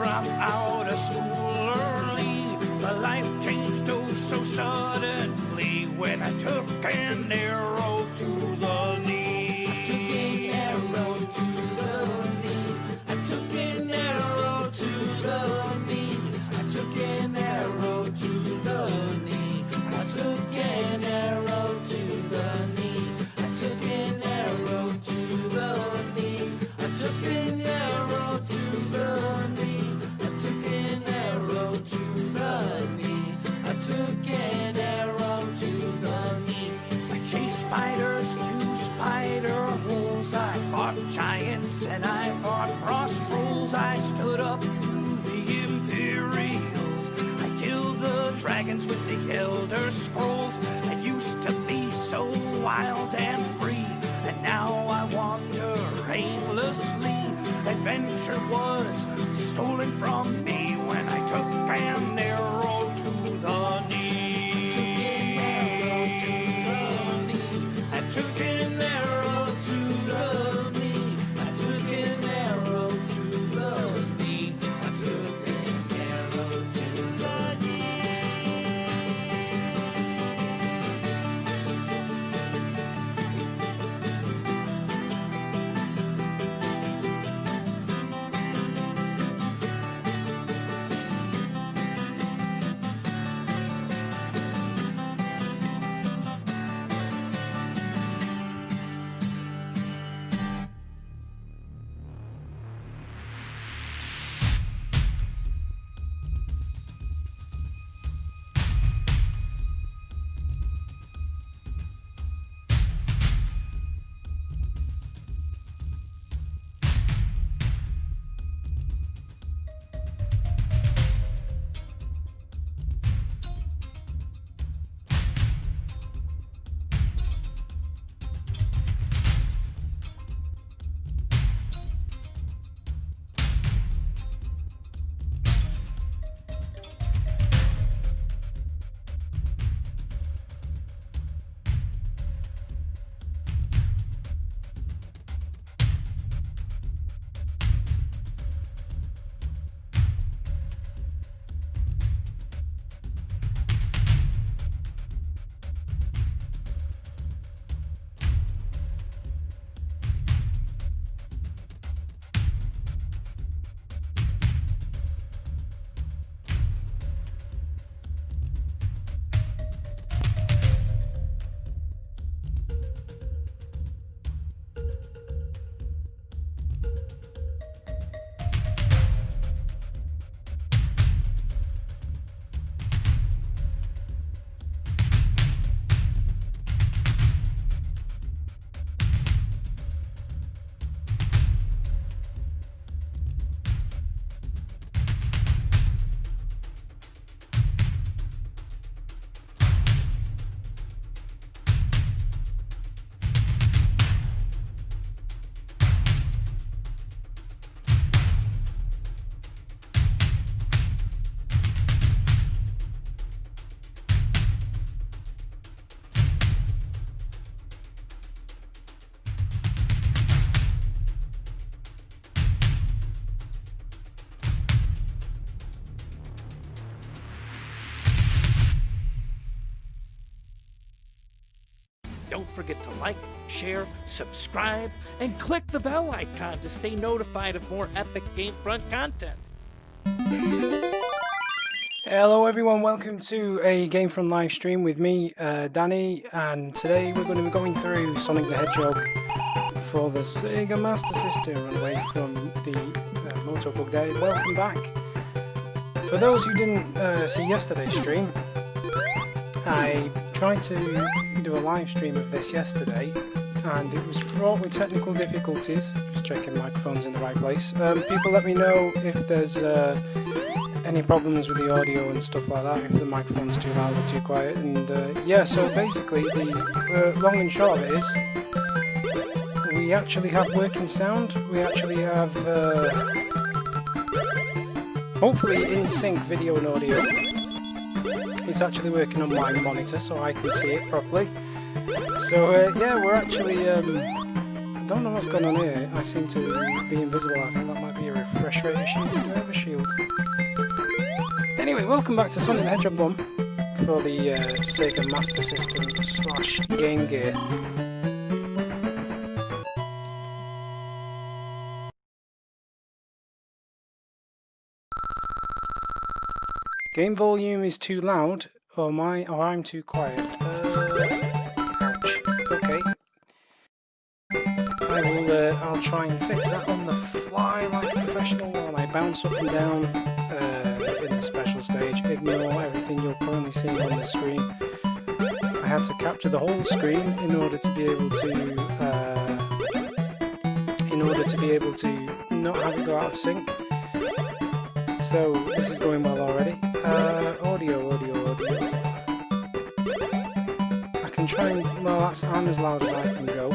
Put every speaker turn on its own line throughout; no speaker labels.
drop out of school early. My life changed oh so suddenly when I took an arrow to the knee. I took an arrow to the knee. I took an arrow to the knee. I took an arrow to the knee. I took an arrow to the knee. I took an arrow to the knee. I took an arrow to the knee. I took an arrow to the knee. I took an arrow to the knee. I chased spiders to spider holes. I fought giants and I fought frost trolls. I stood up to the Imperials. I killed the dragons with the Elder Scrolls. I used to be so wild and free, and now I wander aimlessly. Adventure was stolen from me when I took an arrow to the knee. I took an arrow to the knee. I took an arrow to the knee. I took an arrow to the knee. Don't forget to like, share, subscribe, and click the bell icon to stay notified of more epic Gamefront content.
Hello everyone, welcome to a Gamefront live stream with me, Danny, and today we're going to be going through Sonic the Hedgehog for the Sega Master System, run away from the Moto Bug there. Welcome back. For those who didn't see yesterday's stream, I tried to do a live stream of this yesterday, and it was fraught with technical difficulties. Just checking microphones in the right place. People let me know if there's any problems with the audio and stuff like that, if the microphone's too loud or too quiet, and yeah, so basically the long and short of it is we actually have working sound. We actually have hopefully in sync video and audio. It's actually working on my monitor so I can see it properly. So yeah, we're actually I don't know what's going on here. I seem to be invisible. I think that might be a refresh rate issue. Do I have a shield? Anyway, welcome back to Sonic the Hedgehog 1 for the Sega Master System / Game Gear. Game volume is too loud, or I'm too quiet. Ouch. Okay. I'll try and fix that on the fly like a professional while I bounce up and down in the special stage. Ignore everything you're currently seeing on the screen. I had to capture the whole screen in order to be able to not have it go out of sync. So this is going well already. Audio. I can try and, well, I'm as loud as I can go.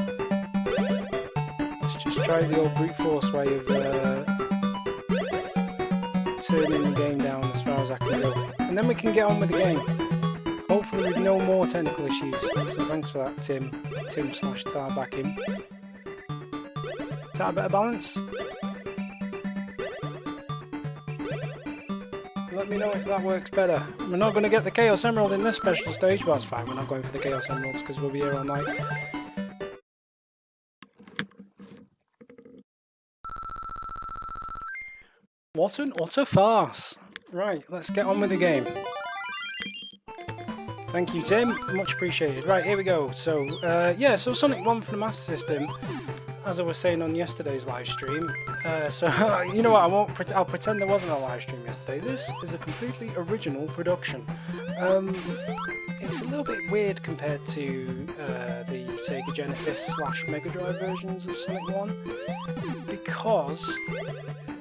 Let's just try the old brute force way of turning the game down as far as I can go. And then we can get on with the game. Hopefully with no more technical issues. So thanks for that, Tim. Tim/Tharbacking. Is that a better balance? Let me know if that works better. We're not going to get the Chaos Emerald in this special stage. Well, it's fine, we're not going for the Chaos Emeralds because we'll be here all night. What an utter farce. Right, let's get on with the game. Thank you, Tim. Much appreciated. Right, here we go. So, yeah, so Sonic 1 for the Master System, as I was saying on yesterday's live stream. So, you know what, I'll pretend there wasn't a live stream yesterday. This is a completely original production. It's a little bit weird compared to the Sega Genesis / Mega Drive versions of Sonic 1, because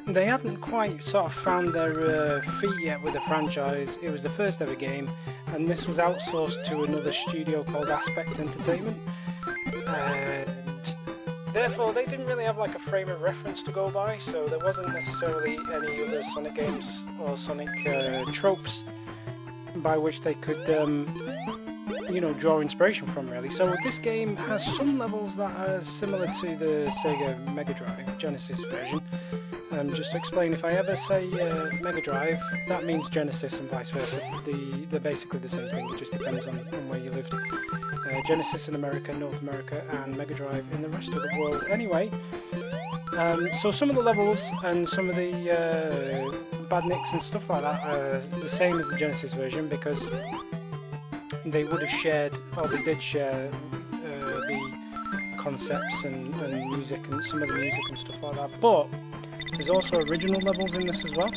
they hadn't quite sort of found their feet yet with the franchise. It was the first ever game, and this was outsourced to another studio called Aspect Entertainment. Therefore, they didn't really have like a frame of reference to go by, so there wasn't necessarily any other Sonic games or Sonic tropes by which they could, you know, draw inspiration from, really. So this game has some levels that are similar to the Sega Mega Drive Genesis version. Just to explain, if I ever say Mega Drive, that means Genesis and vice versa. They're basically the same thing, it just depends on where you lived. Genesis in America, North America, and Mega Drive in the rest of the world. Anyway, so some of the levels and some of the badniks and stuff like that are the same as the Genesis version, because they would have shared, or they did share the concepts and music and some of the music and stuff like that. But there's also original levels in this as well.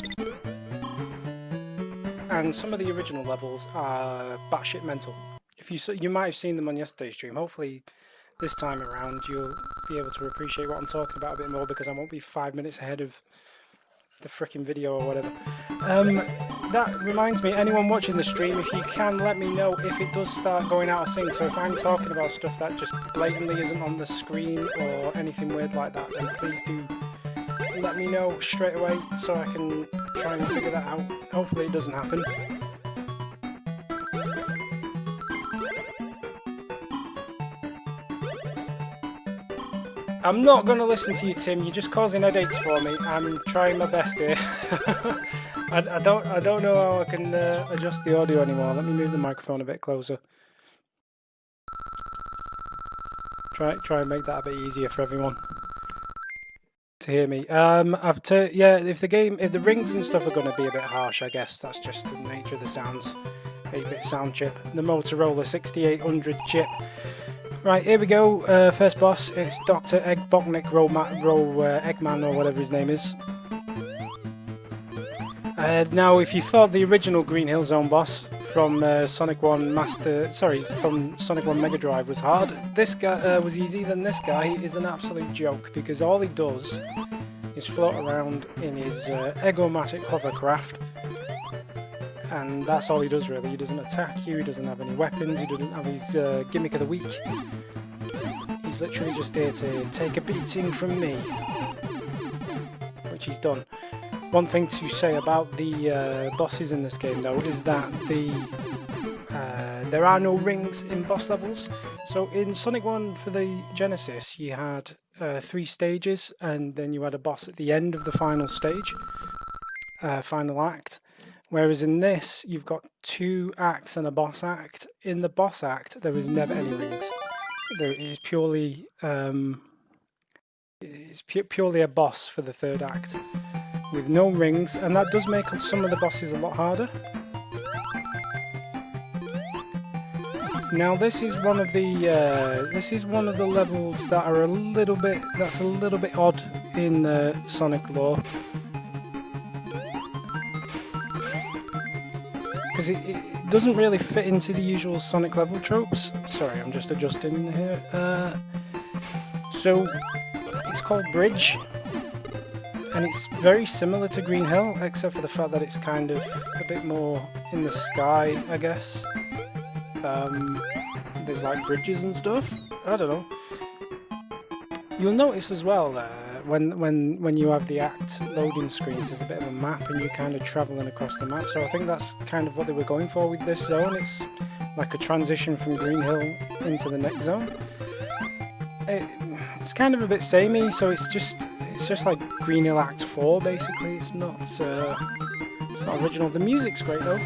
And some of the original levels are batshit mental. You might have seen them on yesterday's stream. Hopefully this time around you'll be able to appreciate what I'm talking about a bit more, because I won't be 5 minutes ahead of the frickin' video or whatever. That reminds me, anyone watching the stream, if you can, let me know if it does start going out of sync. So if I'm talking about stuff that just blatantly isn't on the screen or anything weird like that, then please do let me know straight away so I can try and figure that out. Hopefully it doesn't happen. I'm not going to listen to you, Tim. You're just causing headaches for me. I'm trying my best here. I don't know how I can adjust the audio anymore. Let me move the microphone a bit closer. Try and make that a bit easier for everyone to hear me. Yeah, if the rings and stuff are going to be a bit harsh, I guess that's just the nature of the sounds. 8-bit sound chip, the Motorola 6800 chip. Right, here we go. First boss, it's Dr. Eggbocknick Eggman, or whatever his name is. Now, if you thought the original Green Hill Zone boss from Sonic 1 Mega Drive was hard, this guy was easy, then this guy is an absolute joke, because all he does is float around in his Eggomatic hovercraft, and that's all he does really. He doesn't attack you, he doesn't have any weapons, he doesn't have his gimmick of the week. He's literally just here to take a beating from me, which he's done. One thing to say about the bosses in this game though is that there are no rings in boss levels. So in Sonic 1 for the Genesis you had 3 stages, and then you had a boss at the end of the final stage, final act. Whereas in this, you've got 2 acts and a boss act. In the boss act, there is never any rings. There is purely purely a boss for the 3rd act with no rings, and that does make some of the bosses a lot harder. Now this is one of the levels that are a little bit odd in Sonic lore, because it doesn't really fit into the usual Sonic level tropes. Sorry, I'm just adjusting here. So it's called Bridge, and it's very similar to Green Hill, except for the fact that it's kind of a bit more in the sky, I guess. There's like bridges and stuff. I don't know. You'll notice as well when you have the act loading screens, there's a bit of a map and you're kind of travelling across the map. So I think that's kind of what they were going for with this zone. It's like a transition from Green Hill into the next zone. It's kind of a bit samey, so it's just like Green Hill Act 4 basically. It's not original. The music's great though.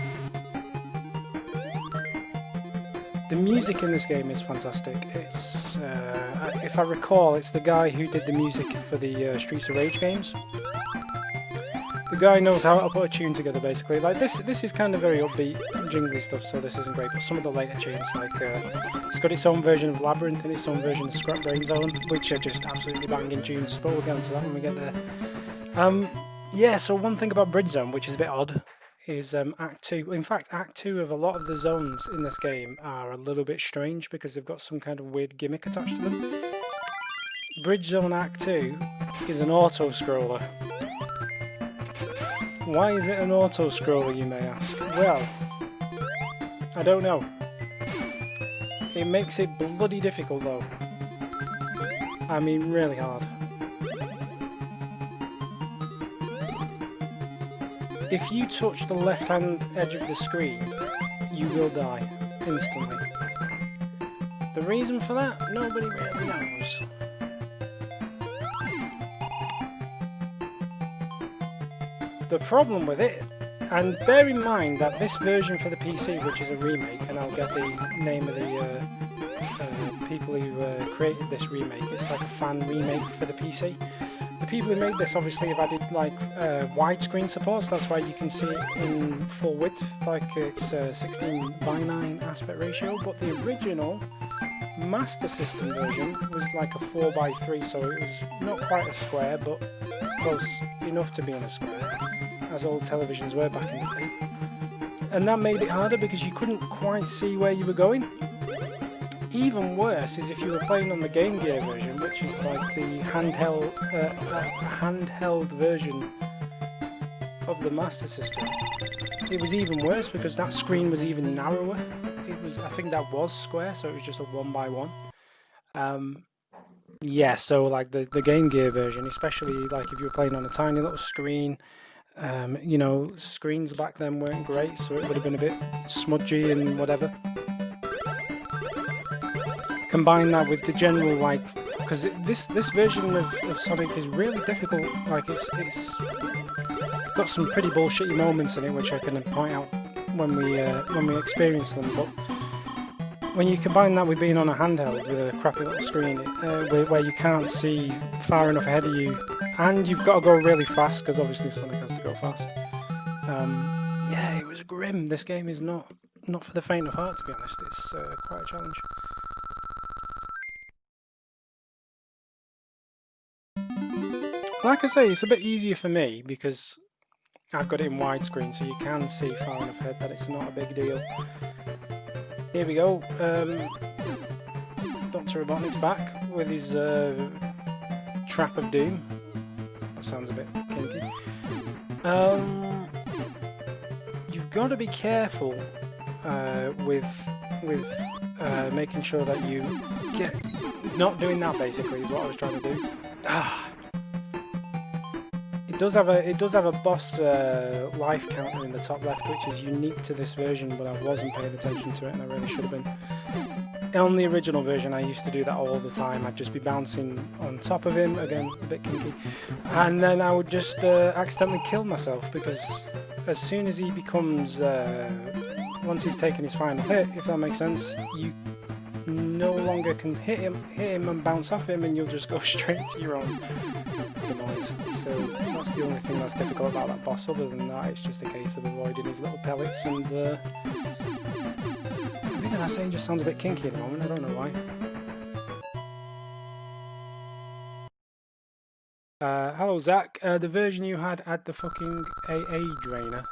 The music in this game is fantastic. It's, if I recall, it's the guy who did the music for the Streets of Rage games. The guy knows how to put a tune together, basically. Like this is kind of very upbeat, jingly stuff, so this isn't great. But some of the later tunes, like it's got its own version of Labyrinth and its own version of Scrap Brain Zone, which are just absolutely banging tunes. But we'll get into that when we get there. Yeah. So one thing about Bridge Zone, which is a bit odd, is Act 2. In fact, Act 2 of a lot of the zones in this game are a little bit strange because they've got some kind of weird gimmick attached to them. Bridge Zone Act 2 is an auto-scroller. Why is it an auto-scroller, you may ask? Well, I don't know. It makes it bloody difficult though. I mean, really hard. If you touch the left-hand edge of the screen, you will die instantly. The reason for that, nobody really knows. The problem with it, and bear in mind that this version for the PC, which is a remake, and I'll get the name of the people who created this remake, it's like a fan remake for the PC. The people who made this obviously have added like widescreen support, so that's why you can see it in full width, like it's 16:9 aspect ratio, but the original Master System version was like a 4:3, so it was not quite a square, but close enough to being a square, as old televisions were back in the day. And that made it harder because you couldn't quite see where you were going. Even worse is if you were playing on the Game Gear version, which is like the handheld version of the Master System. It was even worse because that screen was even narrower. It was, I think that was square, so it was just a 1x1. Yeah, so like the Game Gear version, especially like if you were playing on a tiny little screen, you know, screens back then weren't great, so it would have been a bit smudgy and whatever. Combine that with the general, like, because this version of Sonic is really difficult. Like it's got some pretty bullshitty moments in it, which I can point out when we experience them. But when you combine that with being on a handheld with a crappy little screen, where you can't see far enough ahead of you, and you've got to go really fast because obviously Sonic has to go fast. Yeah, it was grim. This game is not for the faint of heart, to be honest. It's quite a challenge. Like I say, it's a bit easier for me because I've got it in widescreen, so you can see far enough ahead that it's not a big deal. Here we go. Dr. Robotnik's back with his Trap of Doom. That sounds a bit kinky. You've got to be careful with making sure that you get not doing that. Basically, is what I was trying to do. It does have a boss life counter in the top left, which is unique to this version, but I wasn't paying attention to it, and I really should have been. on the original version, I used to do that all the time. I'd just be bouncing on top of him, again, a bit kinky, and then I would just accidentally kill myself, because as soon as he becomes, once he's taken his final hit, if that makes sense, you no longer can hit him and bounce off him, and you'll just go straight to your own demise. So that's the only thing that's difficult about that boss. Other than that, it's just a case of avoiding his little pellets, and everything I say just sounds a bit kinky at the moment, I don't know why. Hello Zach, the version you had the fucking AA drainer.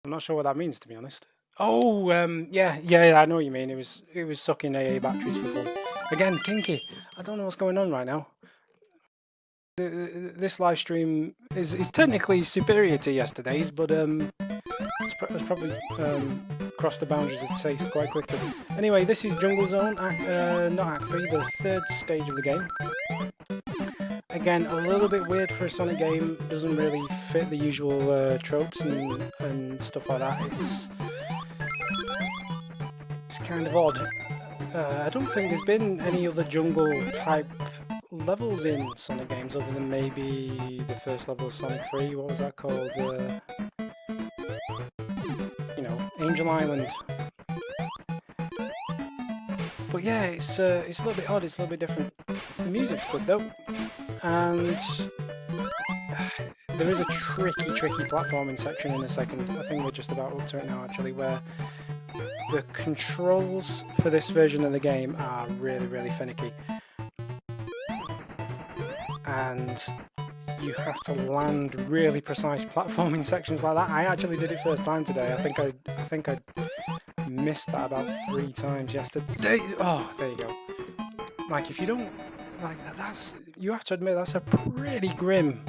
I'm not sure what that means, to be honest. Oh, yeah, I know what you mean. It was sucking AA batteries for fun. Again, kinky. I don't know what's going on right now. This live stream is technically superior to yesterday's, but it's probably crossed the boundaries of taste quite quickly. Anyway, this is Jungle Zone, not Act 3, the third stage of the game. Again, a little bit weird for a Sonic game, doesn't really fit the usual tropes and stuff like that. It's kind of odd. I don't think there's been any other jungle type levels in Sonic games other than maybe the first level of Sonic 3. What was that called? You know, Angel Island. But yeah, it's a little bit odd, it's a little bit different. The music's good though, and there is a tricky platforming section in a second. I think we're just about up to it now actually, where the controls for this version of the game are really finicky. And you have to land really precise platforming sections like that. I actually did it first time today. I think I missed that about 3 times yesterday. Oh, there you go. Like, if you don't like that, you have to admit that's a pretty grim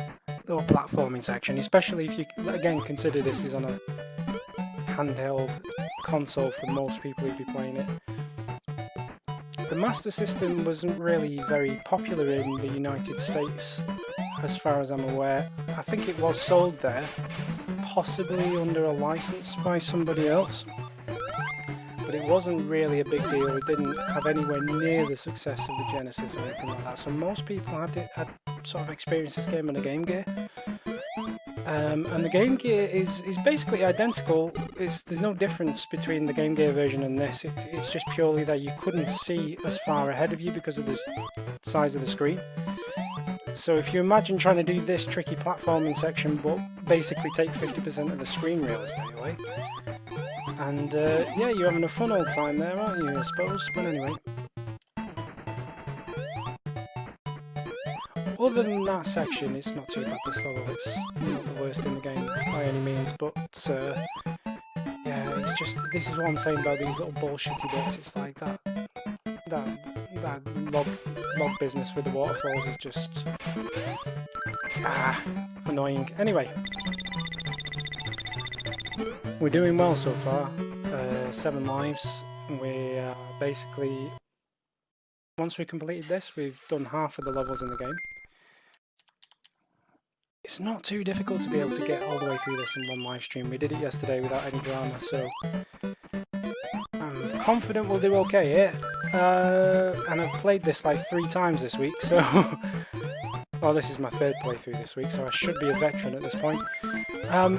little platforming section, especially if you again consider this is on a handheld console for most people who'd be playing it. The Master System wasn't really very popular in the United States, as far as I'm aware. I think it was sold there, possibly under a license by somebody else, but it wasn't really a big deal. It didn't have anywhere near the success of the Genesis or anything like that, so most people had sort of experienced this game on a Game Gear. And the Game Gear is basically identical. There's no difference between the Game Gear version and this. It's just purely that you couldn't see as far ahead of you because of the size of the screen. So if you imagine trying to do this tricky platforming section, but basically take 50% of the screen real estate away, and yeah, you're having a fun old time there, aren't you, I suppose? But anyway. Other than that section, it's not too bad, this level. It's not the worst in the game by any means, but yeah, it's just, this is what I'm saying about these little bullshitty bits. It's like that log business with the waterfalls is just annoying. Anyway, we're doing well so far. 7 lives. We basically, once we completed this, we've done half of the levels in the game. It's not too difficult to be able to get all the way through this in one live stream. We did it yesterday without any drama, so I'm confident we'll do okay here. And I've played this like 3 times this week, so well, this is my 3rd playthrough this week, so I should be a veteran at this point.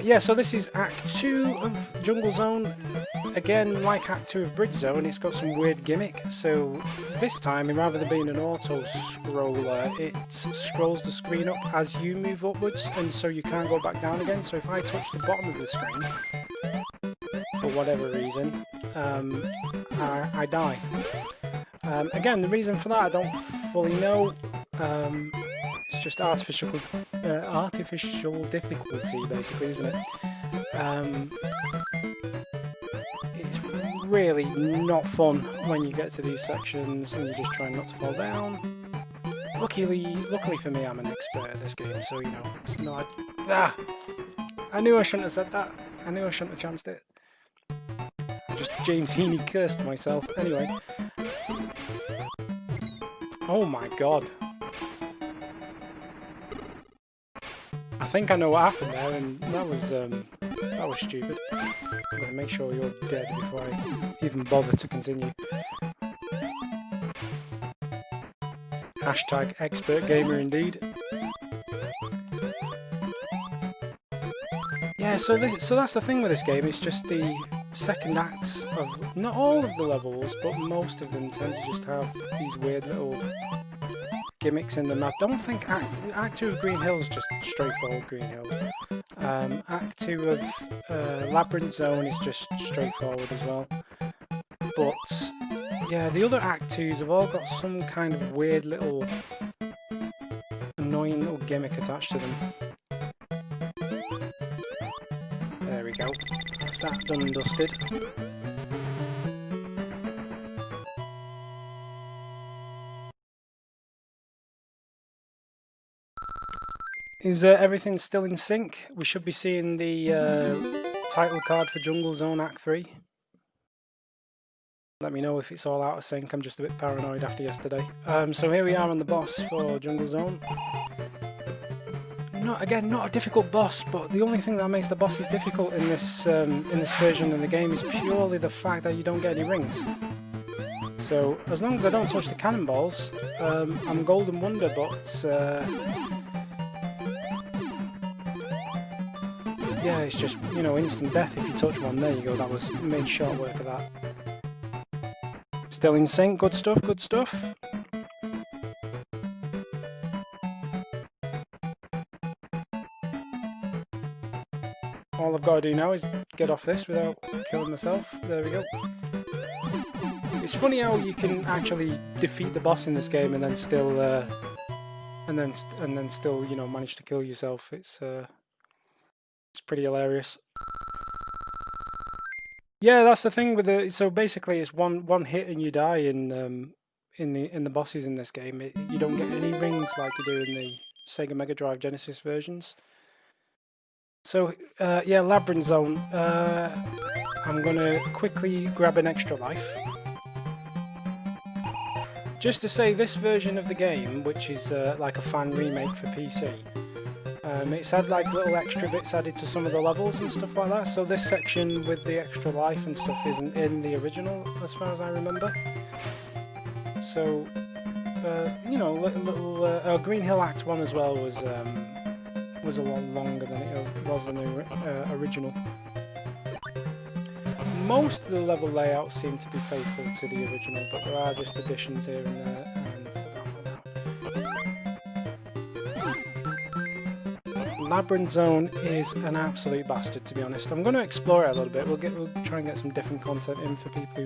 Yeah, so this is Act 2 of Jungle Zone. Again, like Act 2 of Bridge Zone, it's got some weird gimmick. So this time, rather than being an auto-scroller, it scrolls the screen up as you move upwards, and so you can't go back down again. So if I touch the bottom of the screen, for whatever reason, I die. Again, the reason for that I don't fully know. It's just artificial difficulty, basically, isn't it? It's really not fun when you get to these sections and you're just trying not to fall down. Luckily for me, I'm an expert at this game, so you know, it's not. I knew I shouldn't have said that. I knew I shouldn't have chanced it. I just James Heaney cursed myself. Anyway. Oh my god. I think I know what happened there, and that was That was stupid. I'm gonna make sure you're dead before I even bother to continue. Hashtag expert gamer indeed. Yeah, so that's the thing with this game. It's just the second acts of not all of the levels, but most of them tend to just have these weird little gimmicks in them. I don't think Act 2 of Green Hill is just straightforward Green Hill. Act 2 of Labyrinth Zone is just straightforward as well. But yeah, the other Act 2s have all got some kind of weird little annoying little gimmick attached to them. There we go. That's that done and dusted. Is everything still in sync? We should be seeing the title card for Jungle Zone Act 3. Let me know if it's all out of sync. I'm just a bit paranoid after yesterday. So here we are on the boss for Jungle Zone. Not a difficult boss, but the only thing that makes the bosses difficult in this version of the game is purely the fact that you don't get any rings. So as long as I don't touch the cannonballs, I'm Golden Wonder. But yeah, it's just, you know, instant death if you touch one. There you go. That was made short work of that. Still in sync. Good stuff. Good stuff. All I've got to do now is get off this without killing myself. There we go. It's funny how you can actually defeat the boss in this game and then still, you know, manage to kill yourself. It's pretty hilarious. Yeah, that's the thing with the. So basically, it's one hit and you die in the bosses in this game. You don't get any rings like you do in the Sega Mega Drive Genesis versions. So, yeah, Labyrinth Zone. I'm going to quickly grab an extra life. Just to say, this version of the game, which is like a fan remake for PC, it's had like little extra bits added to some of the levels and stuff like that. So this section with the extra life and stuff isn't in the original, as far as I remember. So, you know, little Green Hill Act 1 as well was a lot longer than it was in the original. Most of the level layouts seem to be faithful to the original, but there are just additions here and there. Labyrinth Zone is an absolute bastard, to be honest. I'm going to explore it a little bit. We'll try and get some different content in for people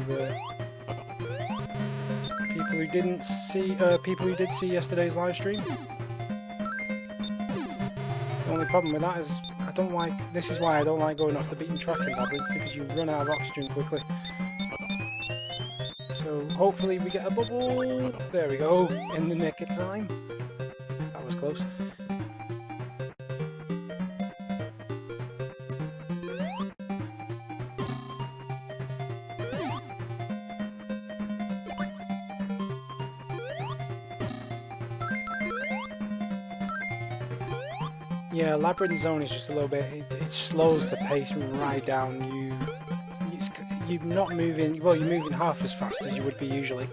who didn't see, people who did see yesterday's live stream. The only problem with that is this is why I don't like going off the beaten track in Labyrinth, because you run out of oxygen quickly. So hopefully we get a bubble. There we go, in the nick of time. That was close. Yeah, Labyrinth Zone is just a little bit. It slows the pace right down. You're not moving. Well, you're moving half as fast as you would be usually.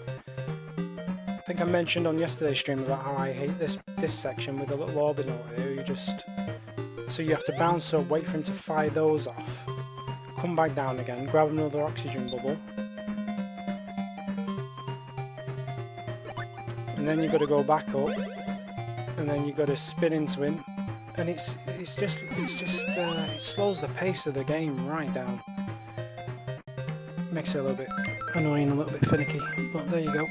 I think I mentioned on yesterday's stream about how I hate this section with the little orbital here. So you have to bounce up, wait for him to fire those off, come back down again, grab another oxygen bubble, and then you've got to go back up, and then you've got to spin into him. And it slows the pace of the game right down. Makes it a little bit annoying, a little bit finicky, but there you go.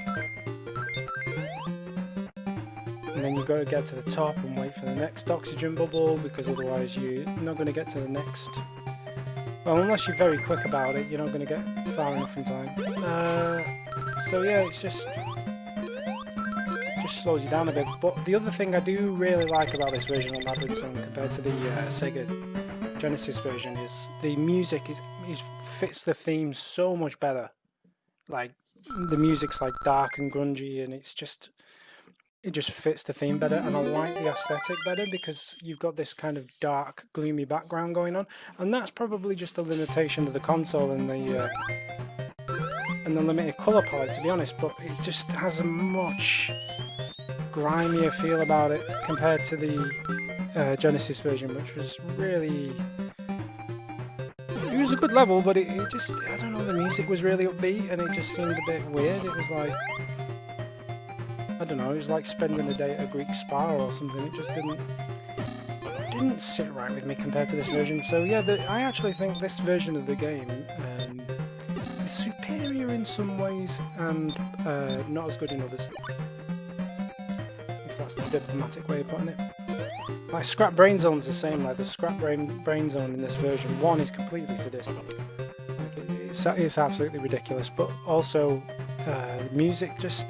And then you've got to get to the top and wait for the next oxygen bubble, because otherwise you're not going to get to the next. Well, unless you're very quick about it, you're not going to get far enough in time. So yeah, it's just slows you down a bit. But the other thing I do really like about this version of Labyrinth Zone compared to the Sega Genesis version is the music fits the theme so much better. Like, the music's like dark and grungy, and it's just it just fits the theme better, and I like the aesthetic better because you've got this kind of dark, gloomy background going on, and that's probably just a limitation of the console and the limited color palette, to be honest. But it just has a much grimier feel about it compared to the Genesis version, which was really. It was a good level, but it just, I don't know, the music was really upbeat and it just seemed a bit weird. It was like, I don't know, it was like spending a day at a Greek spa or something. It just didn't sit right with me compared to this version. So yeah, I actually think this version of the game is superior in some ways and not as good in others. If that's the diplomatic way of putting it. Like Scrap Brain Zone's the same, like the Scrap Brain Zone in this version 1 is completely sadistic. Like it's absolutely ridiculous, but also music just...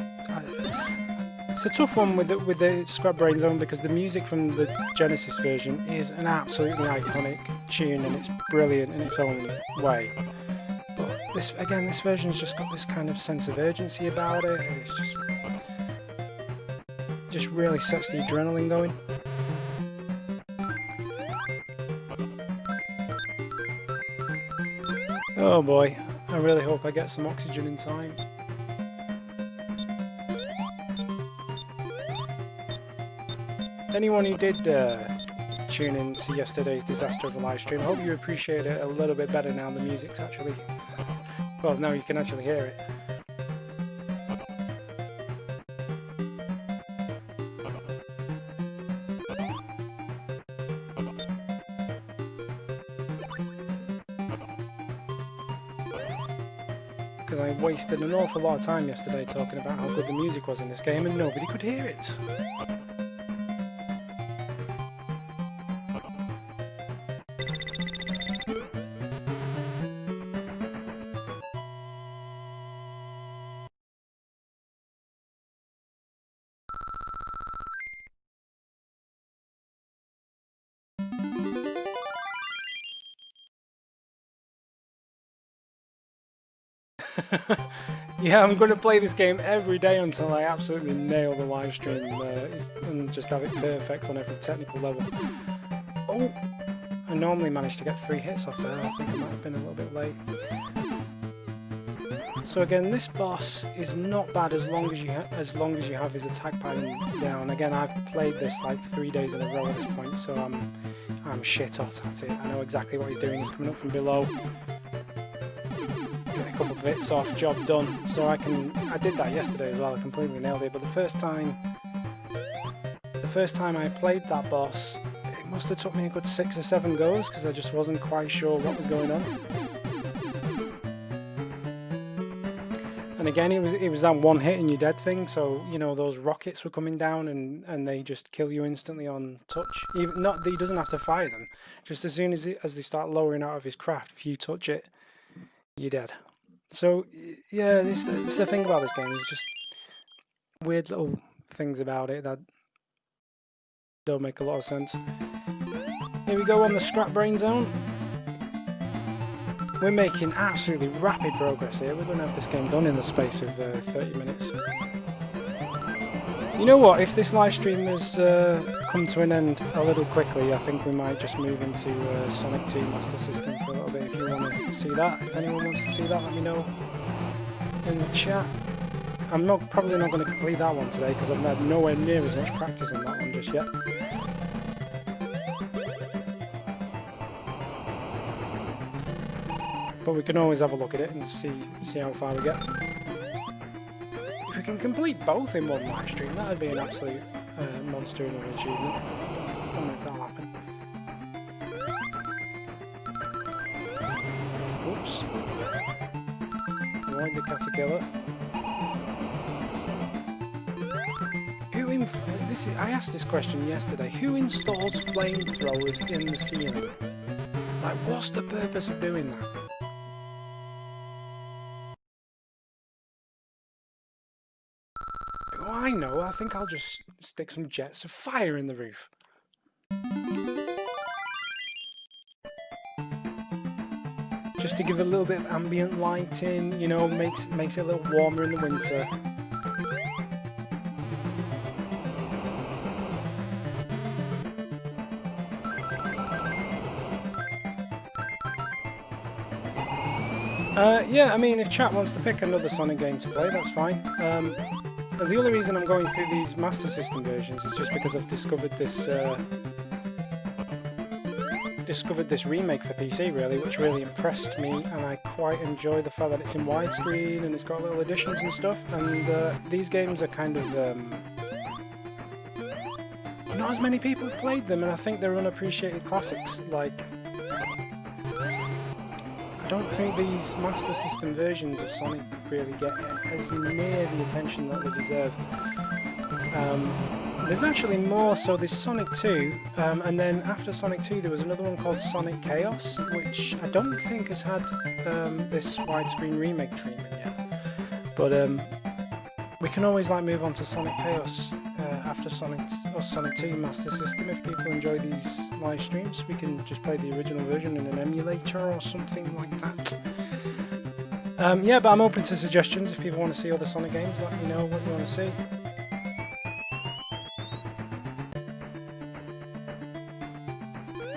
it's a tough one with the Scrap Brain Zone because the music from the Genesis version is an absolutely iconic tune and it's brilliant in its own way. But this version's just got this kind of sense of urgency about it, and it's just really sets the adrenaline going. Oh boy, I really hope I get some oxygen in time. Anyone who did tune in to yesterday's disaster of a live stream, I hope you appreciate it a little bit better now. The music's actually... well, now you can actually hear it. Because I wasted an awful lot of time yesterday talking about how good the music was in this game and nobody could hear it. Yeah, I'm going to play this game every day until I absolutely nail the live stream and just have it perfect on every technical level. Oh, I normally manage to get 3 hits off there. I think I might have been a little bit late. So again, this boss is not bad as long as you have his attack pattern down. Again, I've played this like 3 days in a row at this point, so I'm shit hot at it. I know exactly what he's doing. He's coming up from below. Couple of bits off, job done. So I did that yesterday as well. I completely nailed it. But the first time I played that boss, it must have took me a good 6 or 7 goes because I just wasn't quite sure what was going on. And again, it was that one hit and you're dead thing. So you know those rockets were coming down and they just kill you instantly on touch. Even not that he doesn't have to fire them. Just as soon as they start lowering out of his craft, if you touch it, you're dead. So yeah, this the thing about this game is just weird little things about it that don't make a lot of sense. Here we go on the Scrap Brain Zone. We're making absolutely rapid progress here. We're going to have this game done in the space of 30 minutes. You know what, if this live stream has come to an end a little quickly, I think we might just move into Sonic 2 Master System for a little bit if you want to see that. If anyone wants to see that, let me know in the chat. I'm probably not going to complete that one today because I've had nowhere near as much practice on that one just yet. But we can always have a look at it and see how far we get. If we can complete both in one live stream, that would be an absolute monster of an achievement. I don't know if that'll happen. Oops. Avoid the caterpillar. I asked this question yesterday. Who installs flamethrowers in the ceiling? Like, what's the purpose of doing that? I know, I think I'll just stick some jets of fire in the roof. Just to give a little bit of ambient lighting, you know, makes it a little warmer in the winter. Yeah, I mean, if chat wants to pick another Sonic game to play, that's fine. The only reason I'm going through these Master System versions is just because I've discovered this remake for PC, really, which really impressed me, and I quite enjoy the fact that it's in widescreen and it's got little additions and stuff. And these games are kind of not as many people have played them, and I think they're unappreciated classics. Like, I don't think these Master System versions of Sonic really get as near the attention that they deserve. There's actually more, so there's Sonic 2, and then after Sonic 2 there was another one called Sonic Chaos, which I don't think has had this widescreen remake treatment yet. But we can always move on to Sonic Chaos after Sonic 2 Master System. If people enjoy these live streams, we can just play the original version in an emulator or something like that. Yeah, but I'm open to suggestions. If people want to see other Sonic games, let me know what you want to see.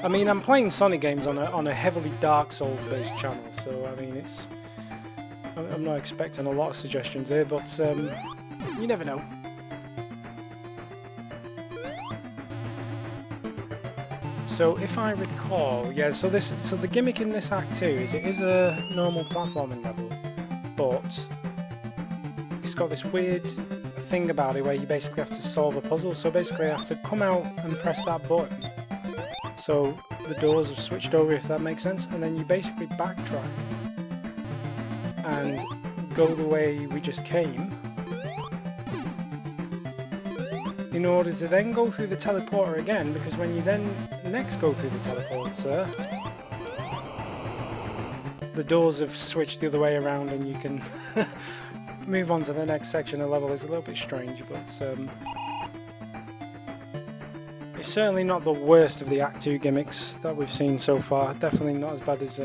I mean, I'm playing Sonic games on a heavily Dark Souls based channel, so I mean, I'm not expecting a lot of suggestions here, but you never know. So if I recall, yeah, so the gimmick in this Act 2 is it is a normal platforming level, but it's got this weird thing about it where you basically have to solve a puzzle. So basically I have to come out and press that button, so the doors have switched over, if that makes sense, and then you basically backtrack and go the way we just came in order to then go through the teleporter again, because when you then next go through the teleporter, the doors have switched the other way around and you can move on to the next section of the level. It's a little bit strange, but it's certainly not the worst of the Act 2 gimmicks that we've seen so far. Definitely not as bad as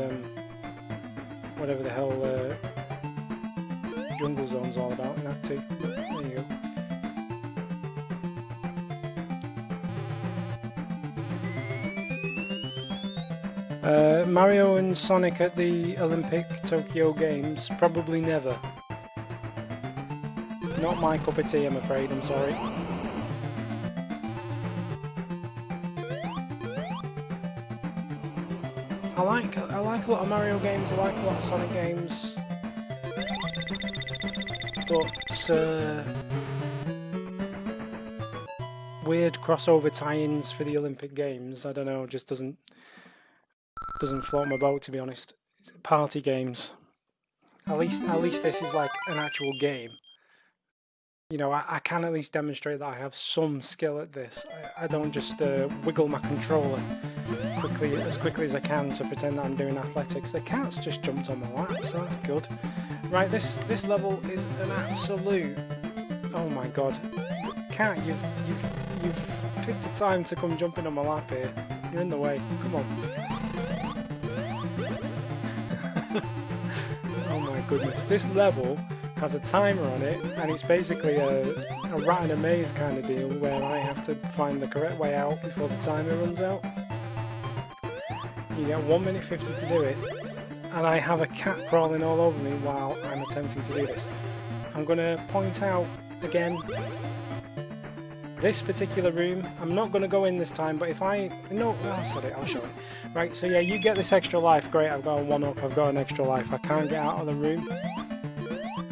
whatever the hell Jungle Zone's all about in Act 2. There you go. Mario and Sonic at the Olympic Tokyo Games? Probably never. Not my cup of tea, I'm afraid, I'm sorry. I like a lot of Mario games, I like a lot of Sonic games, but weird crossover tie-ins for the Olympic Games, I don't know, just doesn't float my boat, to be honest. Party games. At least this is like an actual game. You know, I can at least demonstrate that I have some skill at this. I don't just wiggle my controller as quickly as I can to pretend that I'm doing athletics. The cat's just jumped on my lap, so that's good. Right, this level is an absolute... Oh my god. Cat, you've picked a time to come jumping on my lap here. You're in the way. Come on. Oh my goodness. This level has a timer on it, and it's basically a rat in a maze kind of deal where I have to find the correct way out before the timer runs out. You get 1 minute 50 to do it, and I have a cat crawling all over me while I'm attempting to do this. I'm going to point out again, this particular room, I'm not going to go in this time, but if I... No, oh, sorry, I'll show it. Right, so yeah, you get this extra life. Great, I've got a 1-up, I've got an extra life. I can't get out of the room.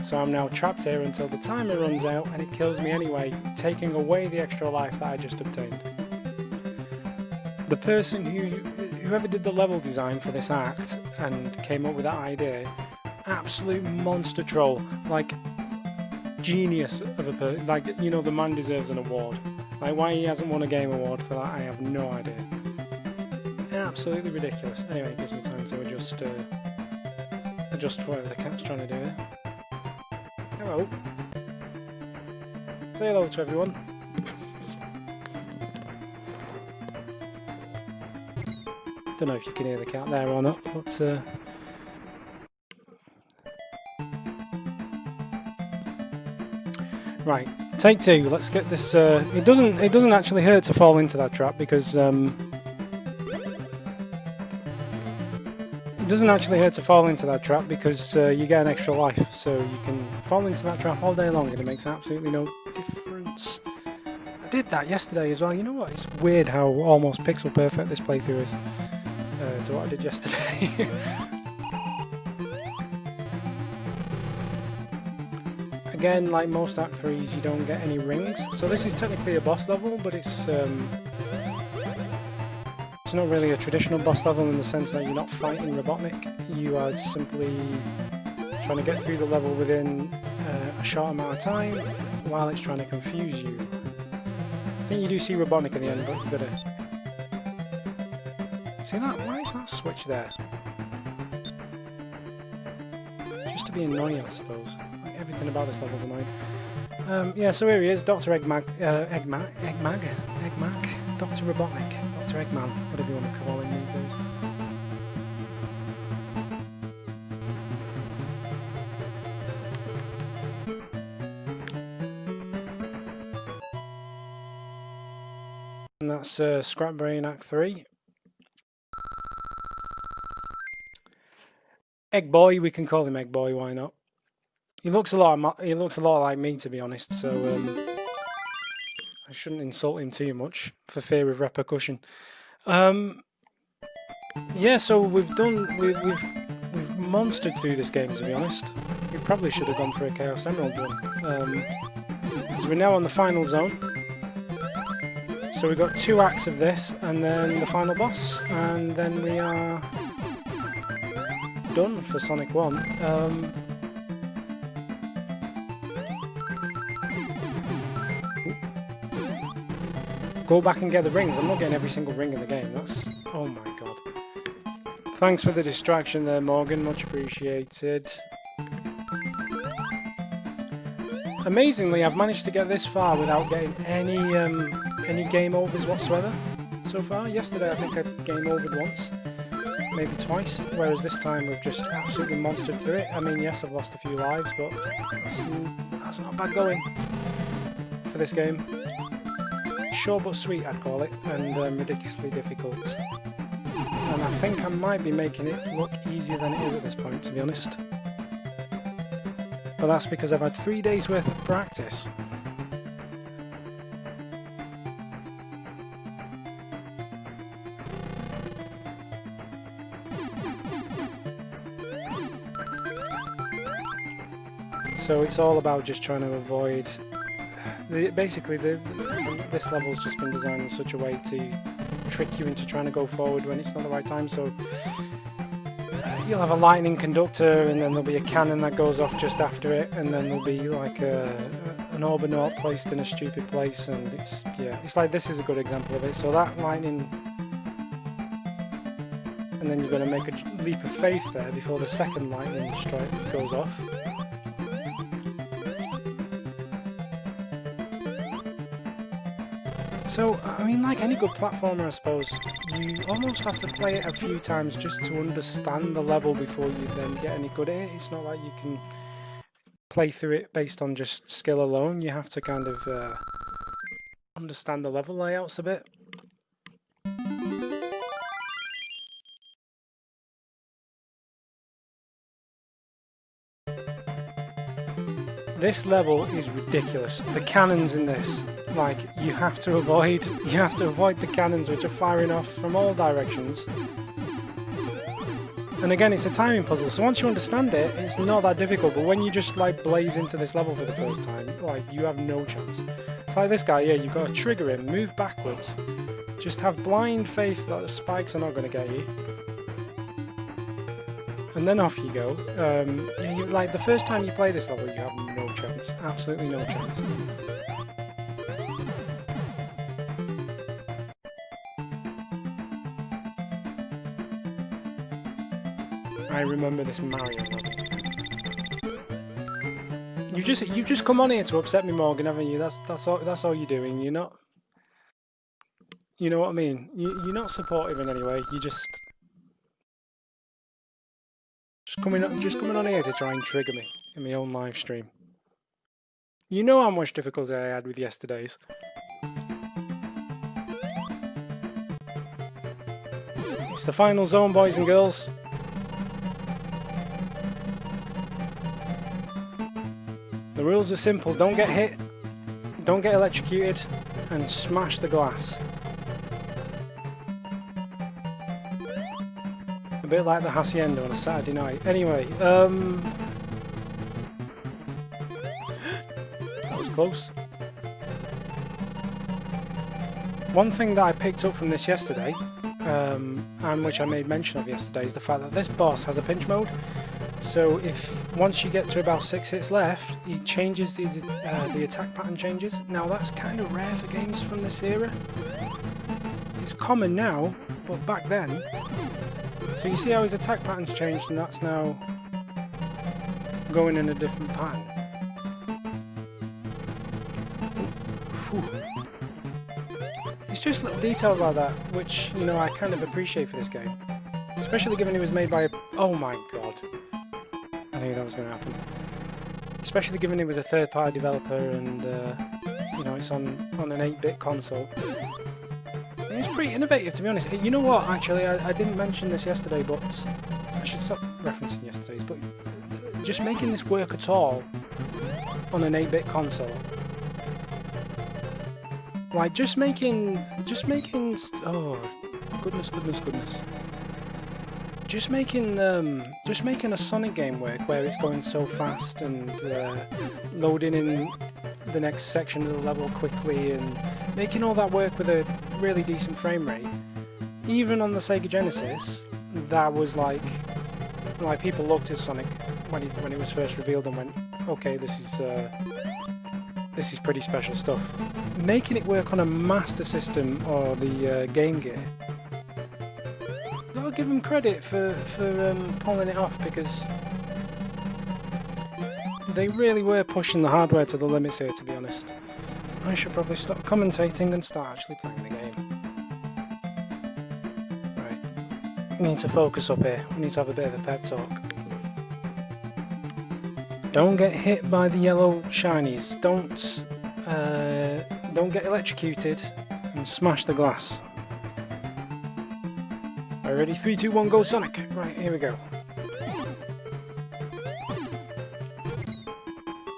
So I'm now trapped here until the timer runs out, and it kills me anyway, taking away the extra life that I just obtained. The person whoever did the level design for this act and came up with that idea, absolute monster troll, like genius of a person. Like, you know, the man deserves an award. Like, why he hasn't won a game award for that, I have no idea. Absolutely ridiculous. Anyway, it gives me time to adjust whatever the cat's trying to do here. Hello. Say hello to everyone. Don't know if you can hear the cat there or not, but right, take two. Let's get this. It doesn't actually hurt to fall into that trap because It doesn't actually hurt to fall into that trap because you get an extra life, so you can fall into that trap all day long and it makes absolutely no difference. I did that yesterday as well. You know what? It's weird how almost pixel perfect this playthrough is to what I did yesterday. Again, like most Act 3s, you don't get any rings. So this is technically a boss level, but it's not really a traditional boss level in the sense that you're not fighting Robotnik. You are simply trying to get through the level within a short amount of time while it's trying to confuse you. I think you do see Robotnik at the end, but you better... See that? Why is that switch there? Just to be annoying, I suppose. Like, everything about this level is annoying. Yeah, so here he is, Dr. Eggman, Dr. Robotnik, Dr. Eggman, whatever you want to call him these days. And that's Scrap Brain Act 3. Egg Boy, we can call him Egg Boy, why not? He looks a lot like me, to be honest, so I shouldn't insult him too much for fear of repercussion. Yeah, so we've monstered through this game, to be honest. We probably should have gone for a Chaos Emerald one. So we're now on the final zone. So we've got 2 acts of this, and then the final boss, and then we are done for Sonic 1. Go back and get the rings. I'm not getting every single ring in the game. That's... oh my god. Thanks for the distraction there, Morgan. Much appreciated. Amazingly, I've managed to get this far without getting any game overs whatsoever so far. Yesterday I think I game overed once, maybe twice, whereas this time we've just absolutely monstered through it. I mean, yes, I've lost a few lives, but that's not bad going for this game. Short but sweet, I'd call it, and ridiculously difficult. And I think I might be making it look easier than it is at this point, to be honest. But that's because I've had 3 days worth of practice. So it's all about just trying to avoid... Basically, this level's just been designed in such a way to trick you into trying to go forward when it's not the right time. So you'll have a lightning conductor, and then there'll be a cannon that goes off just after it, and then there'll be like an Orbinaut placed in a stupid place, and it's like this is a good example of it. So that lightning, and then you're going to make a leap of faith there before the second lightning strike goes off. So, I mean, like any good platformer, I suppose, you almost have to play it a few times just to understand the level before you then get any good at it. It's not like you can play through it based on just skill alone. You have to kind of understand the level layouts a bit. This level is ridiculous. The cannons in this, like, you have to avoid the cannons which are firing off from all directions. And again, it's a timing puzzle, so once you understand it, it's not that difficult, but when you just like blaze into this level for the first time, like, you have no chance. It's like this guy, yeah, you've got to trigger him, move backwards, just have blind faith that the spikes are not going to get you. And then off you go. Like, the first time you play this level, you have no chance. Absolutely no chance. I remember this Mario level. You've just come on here to upset me, Morgan, haven't you? That's all you're doing. You're not... You know what I mean? You're not supportive in any way. You just coming on here to try and trigger me in my own live stream. You know how much difficulty I had with yesterday's. It's the final zone, boys and girls. The rules are simple. Don't get hit, don't get electrocuted, and smash the glass. A bit like the Hacienda on a Saturday night. Anyway, that was close. One thing that I picked up from this yesterday, and which I made mention of yesterday, is the fact that this boss has a pinch mode. So if once you get to about 6 hits left, he changes the attack pattern changes. Now that's kind of rare for games from this era. It's common now, but back then. So you see how his attack pattern's changed, and that's now going in a different pattern. Whew. It's just little details like that, which, you know, I kind of appreciate for this game. Especially given it was made by a... Oh my god. I knew that was going to happen. Especially given it was a third-party developer and, you know, it's on an 8-bit console. And it's pretty innovative, to be honest. You know what, actually, I didn't mention this yesterday, but... I should stop referencing yesterday's, but... Just making this work at all on an 8-bit console. Like, just making... Oh, goodness. Just making a Sonic game work where it's going so fast and loading in the next section of the level quickly and making all that work with a really decent frame rate. Even on the Sega Genesis, that was like people looked at Sonic when it was first revealed and went, okay, this is pretty special stuff. Making it work on a Master System or the Game Gear. I'll give them credit for pulling it off, because they really were pushing the hardware to the limits here, to be honest. I should probably stop commentating and start actually playing the game. Right, we need to focus up here. We need to have a bit of a pep talk. Don't get hit by the yellow shinies. Don't get electrocuted and smash the glass. Are you ready? 3, 2, 1, go Sonic! Right, here we go.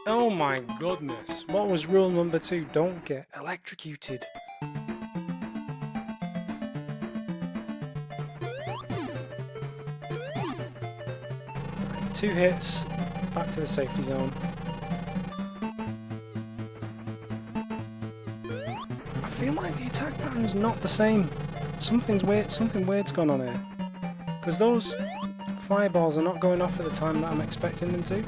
Oh my goodness, what was rule number 2? Don't get electrocuted. Right, 2 hits, back to the safety zone. I feel like the attack pattern's not the same. Something weird's gone on here. Because those fireballs are not going off at the time that I'm expecting them to.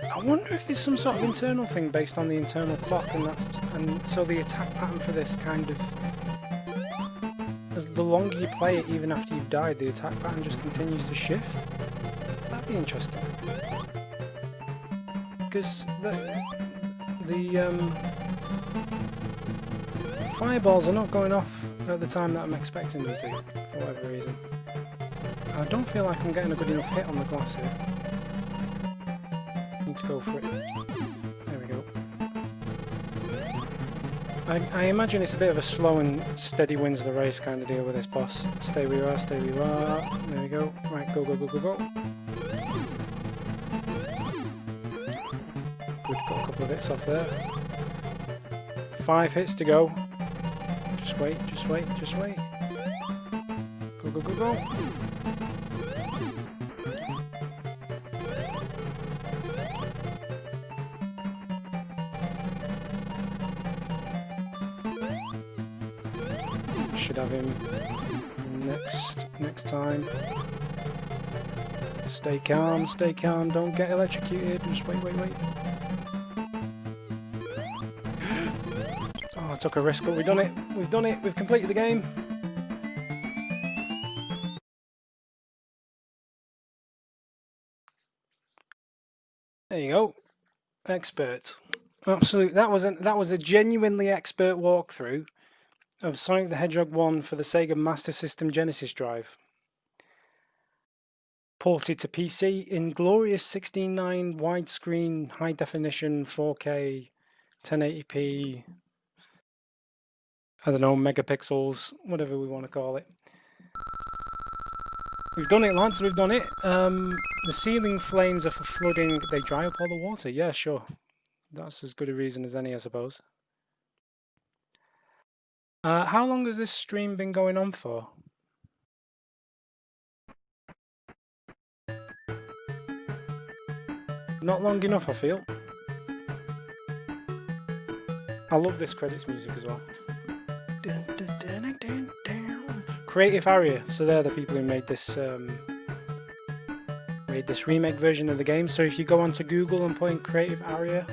I wonder if there's some sort of internal thing based on the internal clock, and so the attack pattern for this kind of... As the longer you play it, even after you've died, the attack pattern just continues to shift. That'd be interesting. Because the fireballs are not going off at the time that I'm expecting them to, for whatever reason. I don't feel like I'm getting a good enough hit on the glass here. Need to go for it. There we go. I imagine it's a bit of a slow and steady wins the race kind of deal with this boss. Stay where you are, stay where you are. There we go. Right, go. Good, got a couple of hits off there. 5 hits to go. Just wait. Go. Should have him next time. Stay calm, don't get electrocuted. Just wait. Oh, I took a risk, but we've done it. We've completed the game. There you go. Expert. Absolute. That was a genuinely expert walkthrough of Sonic the Hedgehog 1 for the Sega Master System Genesis drive. Ported to PC in glorious 16:9 widescreen, high definition, 4K, 1080p, I don't know, megapixels, whatever we want to call it. We've done it, lads, we've done it. The ceiling flames are for flooding. They dry up all the water. Yeah, sure. That's as good a reason as any, I suppose. How long has this stream been going on for? Not long enough, I feel. I love this credits music as well. Creative Area. So they're the people who made this remake version of the game. So if you go onto Google and put in Creative Area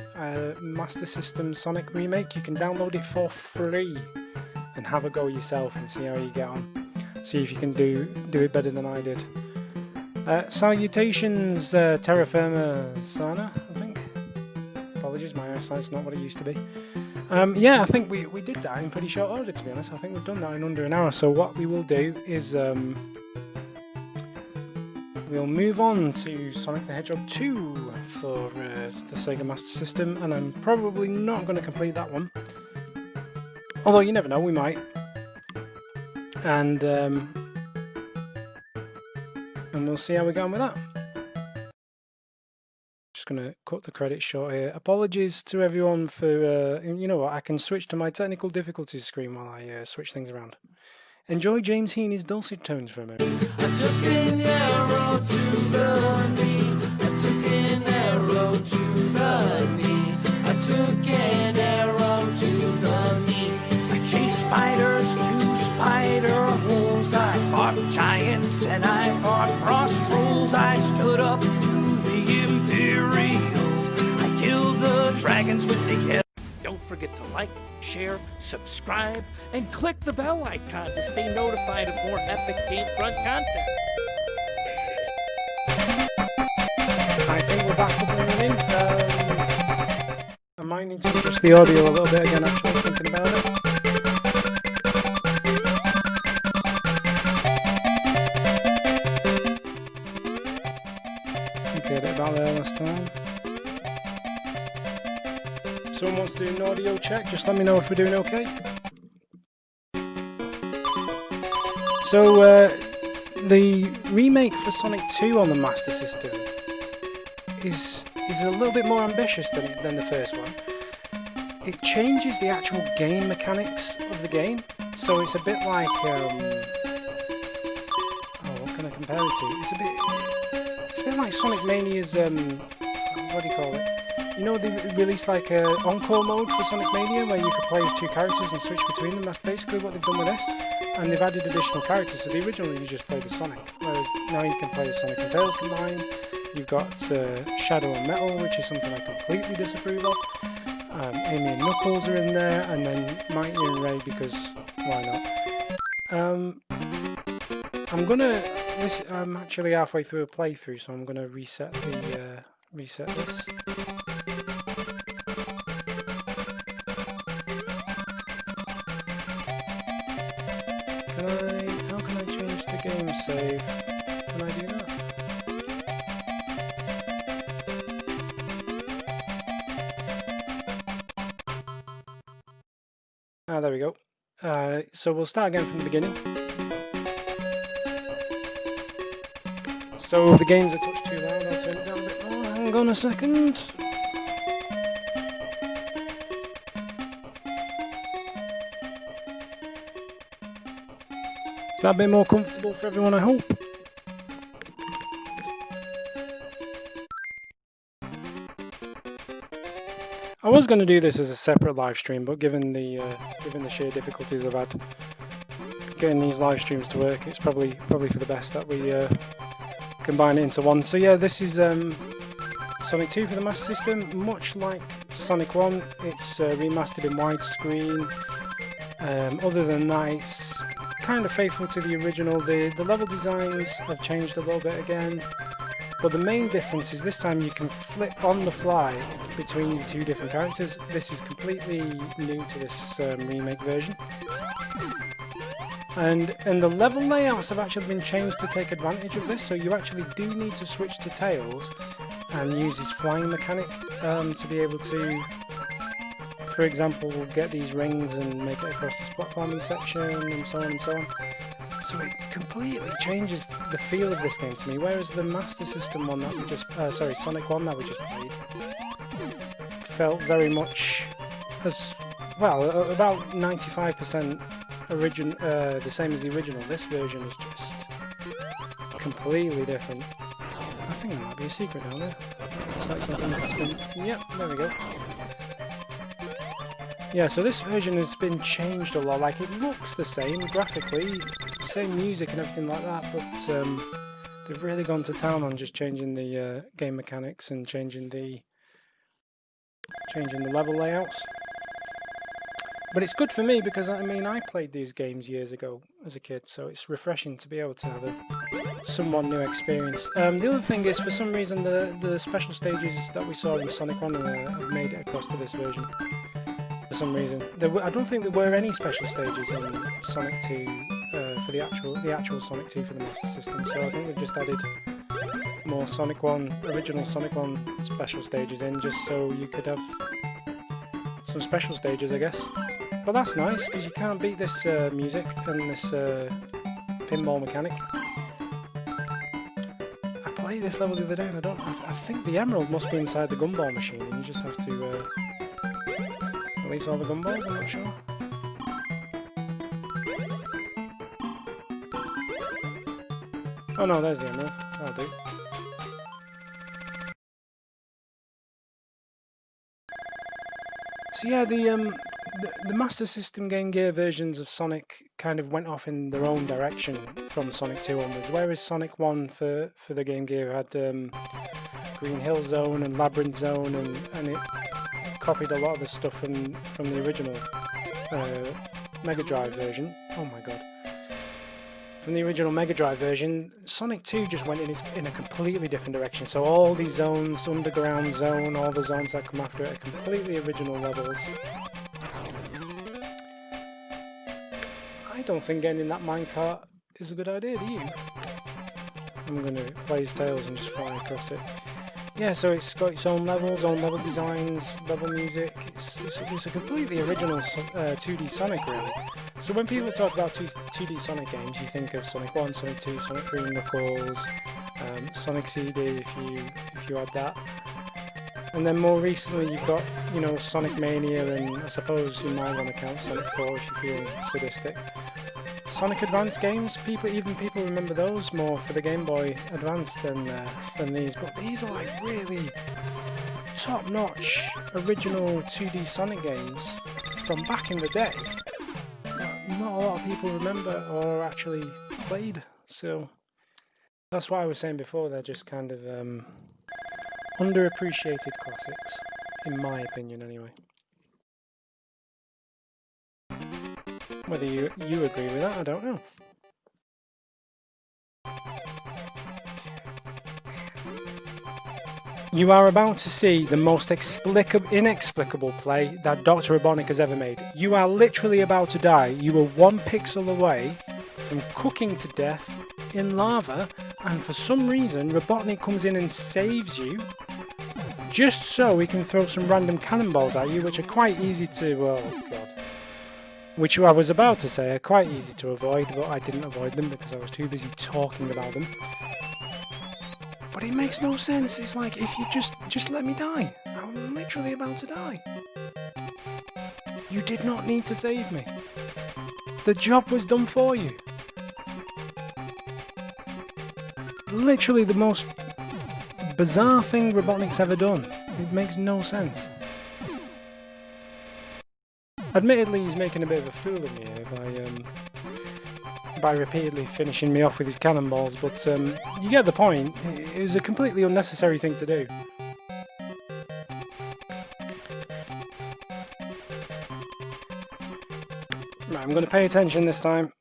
Master System Sonic Remake, you can download it for free and have a go yourself and see how you get on. See if you can do it better than I did. Salutations, Terra Firma Sana, I think. Apologies, my eyesight's not what it used to be. Yeah, I think we did that in pretty short order, to be honest. I think we've done that in under an hour. So what we will do is we'll move on to Sonic the Hedgehog 2 for the Sega Master System, and I'm probably not going to complete that one. Although you never know, we might. And we'll see how we get on with that. Just going to cut the credits short here. Apologies to everyone for, you know what, I can switch to my technical difficulties screen while I switch things around. Enjoy James Heaney's dulcet tones for a moment.
I took an arrow to the knee. I took an arrow to the knee. I took an arrow to the knee. I chased spiders to spider holes. I fought giants and I fought frost trolls. I stood up to the Imperials. I killed the dragons with the head. Don't forget to like, share, subscribe, and click the bell icon to stay notified of more epic Gamefront content.
I think we're back up and running. I might need to adjust the audio a little bit again, actually, thinking about it. Okay, a bit about there last time. Someone wants to do an audio check, just let me know if we're doing okay. So, the remake for Sonic 2 on the Master System is a little bit more ambitious than the first one. It changes the actual game mechanics of the game, so it's a bit like, what can I compare it to? It's a bit like Sonic Mania's, what do you call it? You know, they released like an encore mode for Sonic Mania where you could play as two characters and switch between them. That's basically what they've done with this. And they've added additional characters. So originally you just played as Sonic, whereas now you can play as Sonic and Tails combined. You've got Shadow and Metal, which is something I completely disapprove of. Amy and Knuckles are in there, and then Mighty and Ray, because why not? I'm actually halfway through a playthrough, so I'm gonna reset this. How can I change the game save? Can I do that? There we go. So we'll start again from the beginning. So the game's a touch too loud, I'll turn it down a bit more. Hang on a second. Is that a bit more comfortable for everyone, I hope? I was going to do this as a separate live stream, but given the sheer difficulties I've had getting these live streams to work, it's probably for the best that we combine it into one. So yeah, this is Sonic 2 for the Master System. Much like Sonic 1, it's remastered in widescreen. Other than that, it's kind of faithful to the original. The level designs have changed a little bit again, but the main difference is this time you can flip on the fly between the two different characters. This is completely new to this remake version. And the level layouts have actually been changed to take advantage of this, so you actually do need to switch to Tails and use his flying mechanic to be able to, for example, get these rings and make it across this platforming section and so on and so on. So it completely changes the feel of this game to me, whereas the Master System one that we just, sorry, Sonic 1 that we just played, felt very much as, well, about 95% the same as the original. This version is just completely different. I think there might be a secret down there. Looks like something that's been, yep, there we go. Yeah, so this version has been changed a lot. Like, it looks the same graphically, same music and everything like that, but they've really gone to town on just changing the game mechanics and changing the level layouts. But it's good for me because, I mean, I played these games years ago as a kid, so it's refreshing to be able to have a somewhat new experience. The other thing is, for some reason, the special stages that we saw in Sonic 1 have made it across to this version. For some reason, I don't think there were any special stages in Sonic 2 for the actual Sonic 2 for the Master System. So I think they've just added more Sonic 1, original Sonic 1 special stages in, just so you could have some special stages, I guess. But that's nice because you can't beat this music and this pinball mechanic. I played this level the other day and I think the emerald must be inside the gumball machine, and you just have to release all the gumballs, I'm not sure. Oh no, there's the emerald. That'll do. So yeah, the Master System Game Gear versions of Sonic kind of went off in their own direction from Sonic 2 onwards, whereas Sonic 1 for the Game Gear had Green Hill Zone and Labyrinth Zone, and it copied a lot of the stuff from the original Mega Drive version. Oh my god. From the original Mega Drive version, Sonic 2 just went in a completely different direction. So all these zones, Underground Zone, all the zones that come after it are completely original levels. I don't think getting in that minecart is a good idea, do you? I'm going to play his tails and just fly across it. Yeah, so it's got its own levels, own level designs, level music. It's a completely original 2D Sonic, really. So when people talk about 2D Sonic games, you think of Sonic 1, Sonic 2, Sonic 3, Knuckles, Sonic CD if you had that. And then more recently you've got, you know, Sonic Mania, and I suppose you might want to count Sonic 4 if you're feeling sadistic. Sonic Advance games, people remember those more for the Game Boy Advance than these, but these are like really top-notch original 2D Sonic games from back in the day that not a lot of people remember or actually played. So that's what I was saying before, they're just kind of underappreciated classics, in my opinion anyway. Whether you agree with that, I don't know. You are about to see the most inexplicable play that Dr. Robotnik has ever made. You are literally about to die. You were 1 pixel away from cooking to death in lava, and for some reason Robotnik comes in and saves you, just so he can throw some random cannonballs at you, which are quite easy to... oh god. Which I was about to say are quite easy to avoid, but I didn't avoid them because I was too busy talking about them. But it makes no sense. It's like, if you just let me die. I'm literally about to die. You did not need to save me. The job was done for you. Literally the most bizarre thing Robotnik's ever done. It makes no sense. Admittedly, he's making a bit of a fool of me here by repeatedly finishing me off with his cannonballs, but you get the point. It was a completely unnecessary thing to do. Right, I'm going to pay attention this time.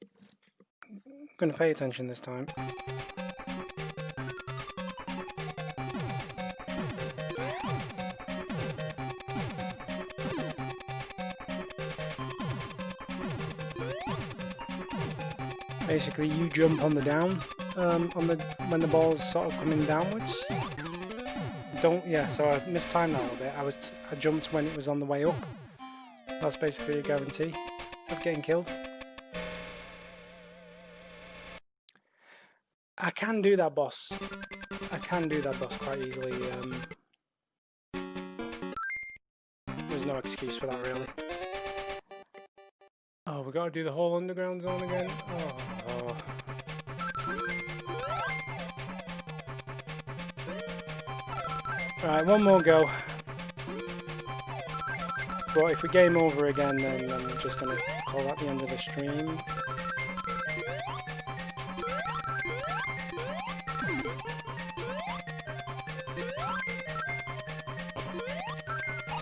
Basically, you jump on the down, when the ball's sort of coming downwards. So I mistimed that a little bit. I jumped when it was on the way up. That's basically a guarantee of getting killed. I can do that boss. I can do that boss quite easily. There's no excuse for that, really. Oh, we gotta do the whole underground zone again? Oh. Right, one more go. But if we game over again, then I'm just gonna call that the end of the stream.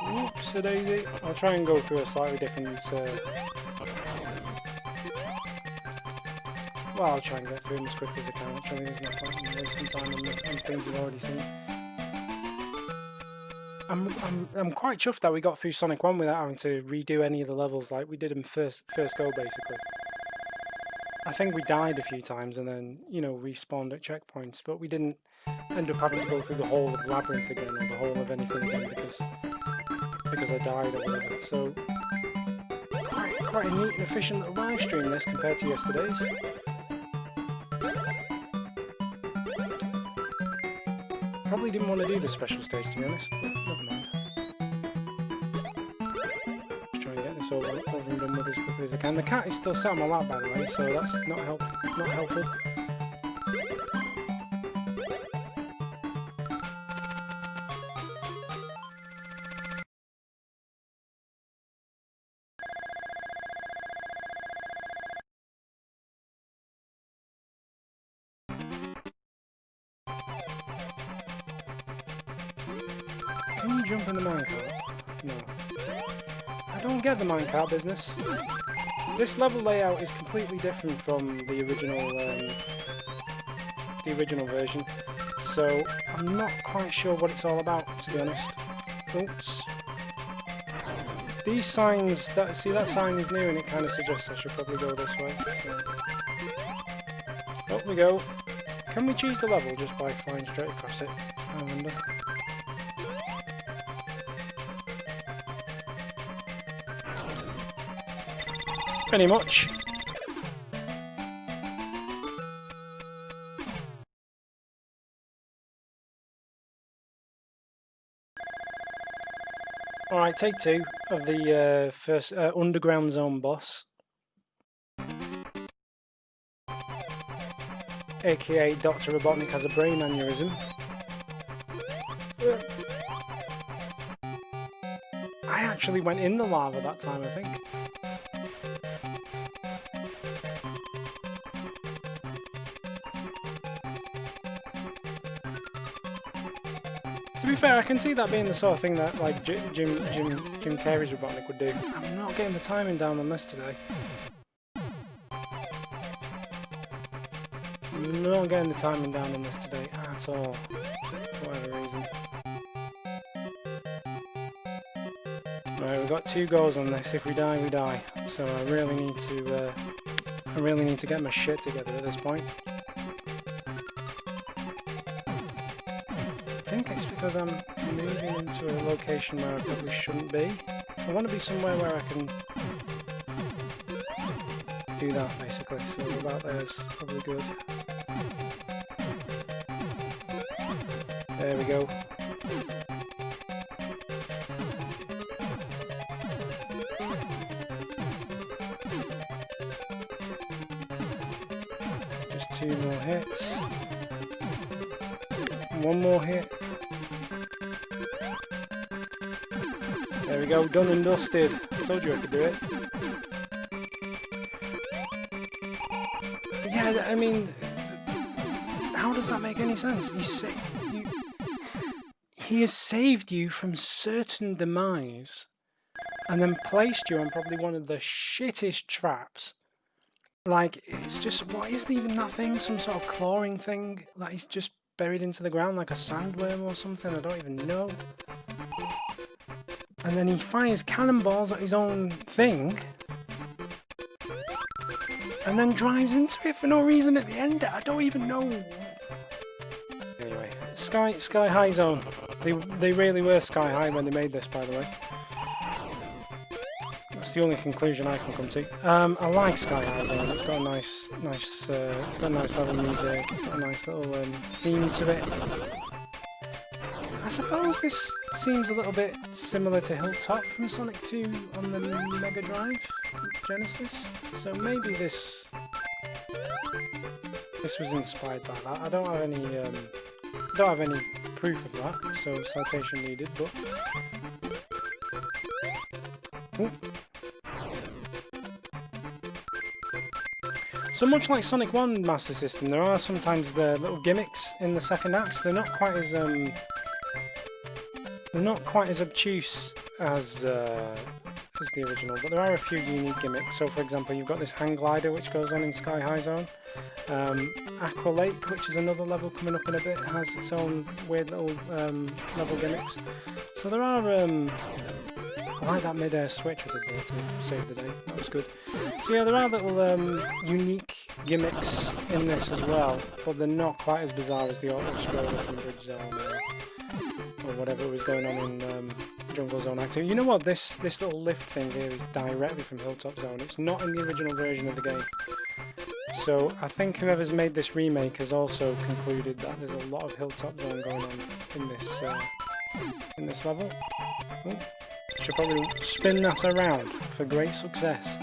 Oops-a-daisy. I'll try and go through a slightly different... Well, I'll try and get through them as quickly as I can. Actually, there's no point in wasting time on things you've already seen. I'm quite chuffed that we got through Sonic 1 without having to redo any of the levels like we did in first go, basically. I think we died a few times and then, you know, respawned at checkpoints, but we didn't end up having to go through the whole of Labyrinth again or the whole of anything again because I died or whatever. So, quite a neat and efficient little live stream this compared to yesterday's. Probably didn't want to do the special stage, to be honest, but never mind. Just try and get this over and done with as quickly as I can. The cat is still sat on my lap, by the way, so that's not helpful. Can you jump in the minecart? No. I don't get the minecart business. This level layout is completely different from the original version, so I'm not quite sure what it's all about, to be honest. Oops. These signs, that sign is new and it kind of suggests I should probably go this way. So. Up we go. Can we choose the level just by flying straight across it? I wonder. Pretty much. Alright, take 2 of the first underground zone boss. AKA Dr. Robotnik has a brain aneurysm. I actually went in the lava that time, I think. To be fair, I can see that being the sort of thing that like Jim Carrey's Robotnik would do. I'm not getting the timing down on this today. I'm not getting the timing down on this today at all, for whatever reason. Right, we've got 2 goals on this. If we die, we die. So I really need to get my shit together at this point. I think it's because I'm moving into a location where I probably shouldn't be. I want to be somewhere where I can do that, basically. So about there is probably good. There we go. Just 2 more hits. 1 more hit. There we go, done and dusted. I told you I could do it. But yeah, I mean, how does that make any sense? He has saved you from certain demise and then placed you on probably one of the shittest traps. Like, it's just, what is even that thing? Some sort of clawing thing that he's just buried into the ground like a sandworm or something? I don't even know. And then he fires cannonballs at his own thing and then drives into it for no reason at the end. I don't even know. Anyway, Sky High Zone. They really were sky high when they made this, by the way. That's the only conclusion I can come to. I like Sky High Zone. It's got a nice level music. It's got a nice little theme to it. I suppose this seems a little bit similar to Hilltop from Sonic 2 on the Mega Drive Genesis. So maybe this was inspired by that. I don't have any proof of that, so citation needed. But ooh. So much like Sonic 1 Master System, there are sometimes the little gimmicks in the second act. They're not quite as obtuse as the original, but there are a few unique gimmicks. So, for example, you've got this hang glider which goes on in Sky High Zone. Aqua Lake, which is another level coming up in a bit, has its own weird little level gimmicks. So there are. I like that mid-air switch I did there to save the day. That was good. So yeah, there are little unique gimmicks in this as well, but they're not quite as bizarre as the auto-scroller from Bridge Zone or whatever was going on in Jungle Zone Act 2. You know what? This little lift thing here is directly from Hilltop Zone. It's not in the original version of the game. So I think whoever's made this remake has also concluded that there's a lot of Hilltop Zone going on in this level. Ooh. Should probably spin that around for great success.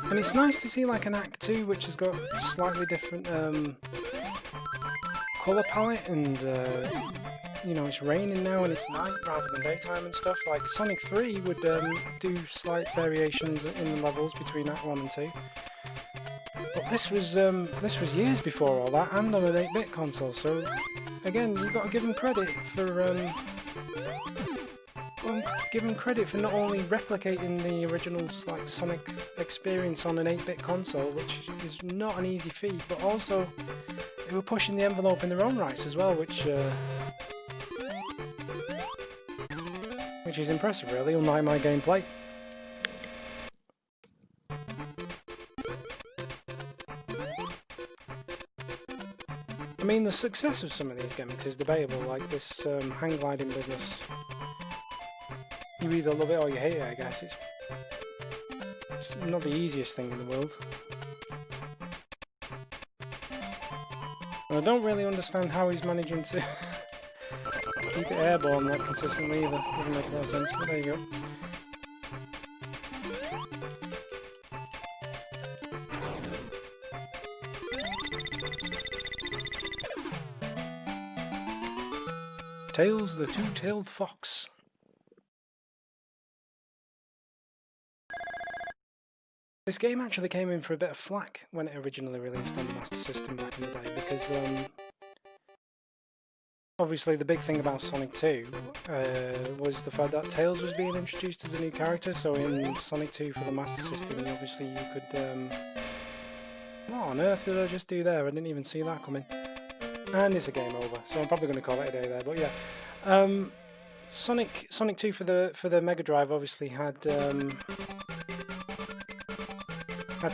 And it's nice to see like an Act 2 which has got a slightly different colour palette, and you know, it's raining now and it's night rather than daytime and stuff. Like Sonic 3 would do slight variations in the levels between Act 1 and 2. But this was years before all that, and on an 8-bit console. So again, you've got to give them credit for not only replicating the original like Sonic experience on an 8-bit console, which is not an easy feat, but also they were pushing the envelope in their own rights as well, which is impressive, really, unlike my gameplay. I mean, the success of some of these gimmicks is debatable, like this hang gliding business. You either love it or you hate it, I guess. It's not the easiest thing in the world. And I don't really understand how he's managing to keep it airborne that consistently either. Doesn't make a lot of sense, but there you go. Tails the Two-Tailed Fox. This game actually came in for a bit of flack when it originally released on the Master System back in the day, because obviously the big thing about Sonic 2 was the fact that Tails was being introduced as a new character. So in Sonic 2 for the Master System, obviously you could... what on earth did I just do there? I didn't even see that coming. And it's a game over, so I'm probably going to call it a day there, but yeah. Sonic 2 for the Mega Drive obviously had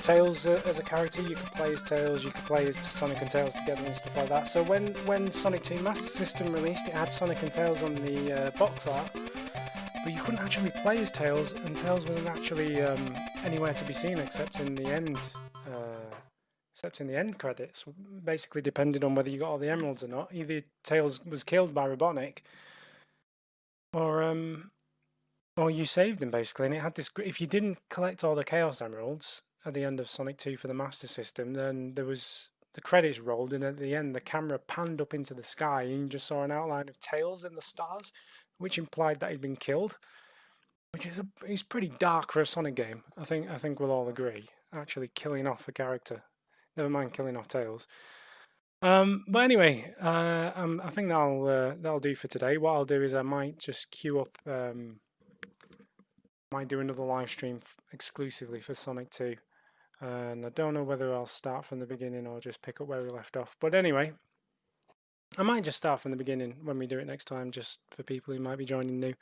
Tails as a character. You could play as Tails, you could play as Sonic and Tails together and stuff like that. So when Sonic 2 Master System released, it had Sonic and Tails on the box art, but you couldn't actually play as Tails, and Tails wasn't actually anywhere to be seen except in the end. Except in the end credits, basically depended on whether you got all the emeralds or not. Either Tails was killed by Robotnik, or you saved him basically. And it had this. If you didn't collect all the Chaos Emeralds at the end of Sonic 2 for the Master System, then there was the credits rolled, and at the end the camera panned up into the sky, and you just saw an outline of Tails in the stars, which implied that he'd been killed. Which is pretty dark for a Sonic game. I think we'll all agree. Actually, killing off a character. Never mind killing off Tails. But anyway, I think that'll do for today. What I'll do is I might just queue up, might do another live stream exclusively for Sonic 2, and I don't know whether I'll start from the beginning or just pick up where we left off. But anyway, I might just start from the beginning when we do it next time, just for people who might be joining new,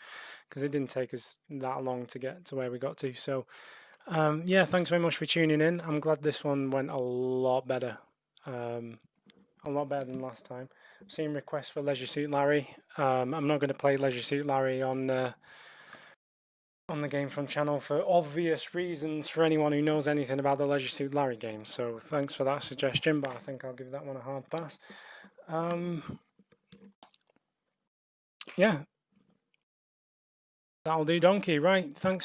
because it didn't take us that long to get to where we got to. So yeah, thanks very much for tuning in. I'm glad this one went a lot better. A lot better than last time. I've seen requests for Leisure Suit Larry. I'm not going to play Leisure Suit Larry on the Game From channel for obvious reasons for anyone who knows anything about the Leisure Suit Larry game. So thanks for that suggestion, but I think I'll give that one a hard pass. Yeah, that'll do, donkey. Right, thanks.